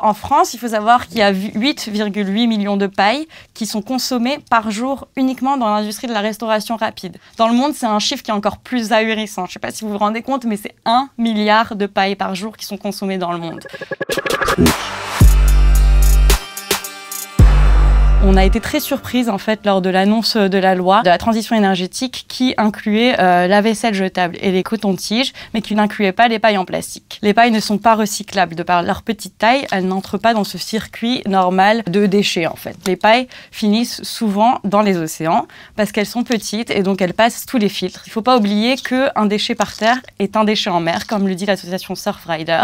En France, il faut savoir qu'il y a 8,8 millions de pailles qui sont consommées par jour uniquement dans l'industrie de la restauration rapide. Dans le monde, c'est un chiffre qui est encore plus ahurissant. Je ne sais pas si vous vous rendez compte, mais c'est 1 milliard de pailles par jour qui sont consommées dans le monde. On a été très surprise en fait lors de l'annonce de la loi de la transition énergétique qui incluait la vaisselle jetable et les cotons-tiges, mais qui n'incluait pas les pailles en plastique. Les pailles ne sont pas recyclables de par leur petite taille, elles n'entrent pas dans ce circuit normal de déchets en fait. Les pailles finissent souvent dans les océans parce qu'elles sont petites et donc elles passent tous les filtres. Il ne faut pas oublier qu'un déchet par terre est un déchet en mer, comme le dit l'association Surfrider,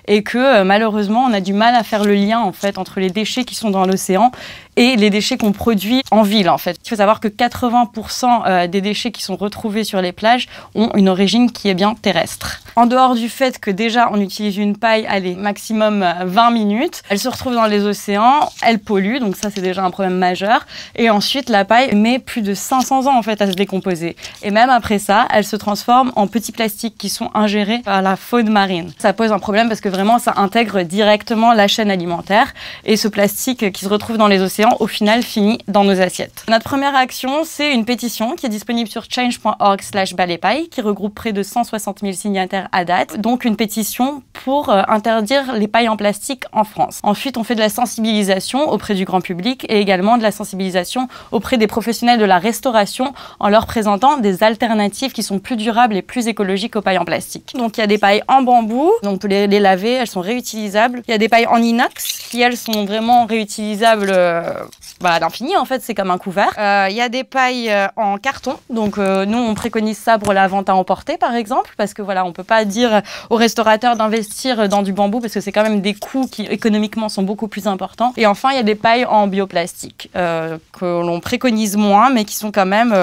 et que malheureusement on a du mal à faire le lien en fait entre les déchets qui sont dans l'océan et les déchets qu'on produit en ville, en fait. Il faut savoir que 80% des déchets qui sont retrouvés sur les plages ont une origine qui est bien terrestre. En dehors du fait que déjà on utilise une paille, allez, maximum 20 minutes, elle se retrouve dans les océans, elle pollue, donc ça c'est déjà un problème majeur. Et ensuite, la paille met plus de 500 ans en fait à se décomposer. Et même après ça, elle se transforme en petits plastiques qui sont ingérés par la faune marine. Ça pose un problème parce que vraiment ça intègre directement la chaîne alimentaire. Et ce plastique qui se retrouve dans les océans, au final, finit dans nos assiettes. Notre première action, c'est une pétition qui est disponible sur change.org/balaipaille, qui regroupe près de 160 000 signataires à date. Donc une pétition pour interdire les pailles en plastique en France. Ensuite, on fait de la sensibilisation auprès du grand public et également de la sensibilisation auprès des professionnels de la restauration en leur présentant des alternatives qui sont plus durables et plus écologiques aux pailles en plastique. Donc il y a des pailles en bambou, donc on peut les laver, elles sont réutilisables. Il y a des pailles en inox qui elles sont vraiment réutilisables à l'infini, en fait, c'est comme un couvert. Il y a des pailles en carton, donc nous on préconise ça pour la vente à emporter par exemple, parce que voilà, on peut pas dire aux restaurateurs d'investir dans du bambou parce que c'est quand même des coûts qui économiquement sont beaucoup plus importants. Et enfin, il y a des pailles en bioplastique que l'on préconise moins, mais qui sont quand même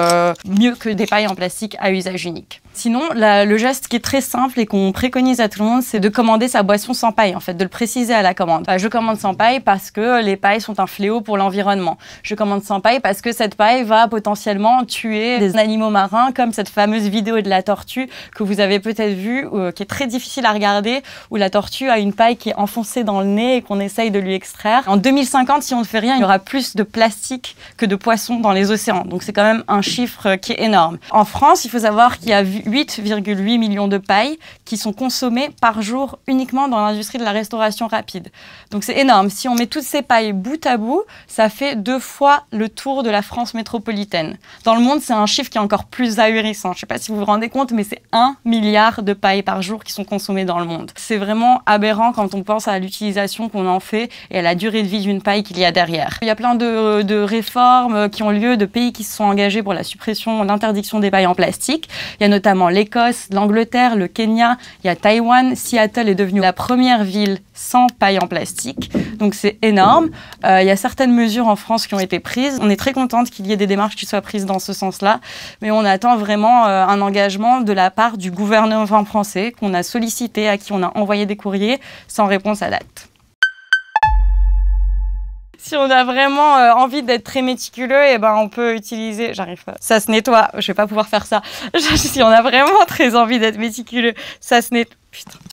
mieux que des pailles en plastique à usage unique. Sinon, le geste qui est très simple et qu'on préconise à tout le monde, c'est de commander sa boisson sans paille, en fait, de le préciser à la commande. Je commande sans paille parce que les pailles sont un fléau pour l'environnement. Je commande sans paille parce que cette paille va potentiellement tuer des animaux marins, comme cette fameuse vidéo de la tortue que vous avez peut-être vue, qui est très difficile à regarder, où la tortue a une paille qui est enfoncée dans le nez et qu'on essaye de lui extraire. En 2050, si on ne fait rien, il y aura plus de plastique que de poissons dans les océans. Donc c'est quand même un chiffre qui est énorme. En France, il faut savoir qu'il y a 8,8 millions de pailles qui sont consommées par jour uniquement dans l'industrie de la restauration rapide. Donc c'est énorme. Si on met toutes ces pailles bout à bout, ça fait 2 fois le tour de la France métropolitaine. Dans le monde, c'est un chiffre qui est encore plus ahurissant. Je ne sais pas si vous vous rendez compte, mais c'est 1 milliard de pailles par jour qui sont consommées dans le monde. C'est vraiment aberrant quand on pense à l'utilisation qu'on en fait et à la durée de vie d'une paille qu'il y a derrière. Il y a plein de réformes qui ont lieu, de pays qui se sont engagés pour la suppression, l'interdiction des pailles en plastique. Il y a notamment l'Écosse, l'Angleterre, le Kenya, il y a Taïwan. Seattle est devenue la première ville sans paille en plastique. Donc c'est énorme. Il y a certaines mesures en France qui ont été prises. On est très contente qu'il y ait des démarches qui soient prises dans ce sens-là. Mais on attend vraiment un engagement de la part du gouvernement français qu'on a sollicité, à qui on a envoyé des courriers sans réponse à date. Si on a vraiment envie d'être très méticuleux, et ben on peut utiliser, j'arrive pas, ça se nettoie, je vais pas pouvoir faire ça. Si on a vraiment très envie d'être méticuleux, ça se nettoie, putain.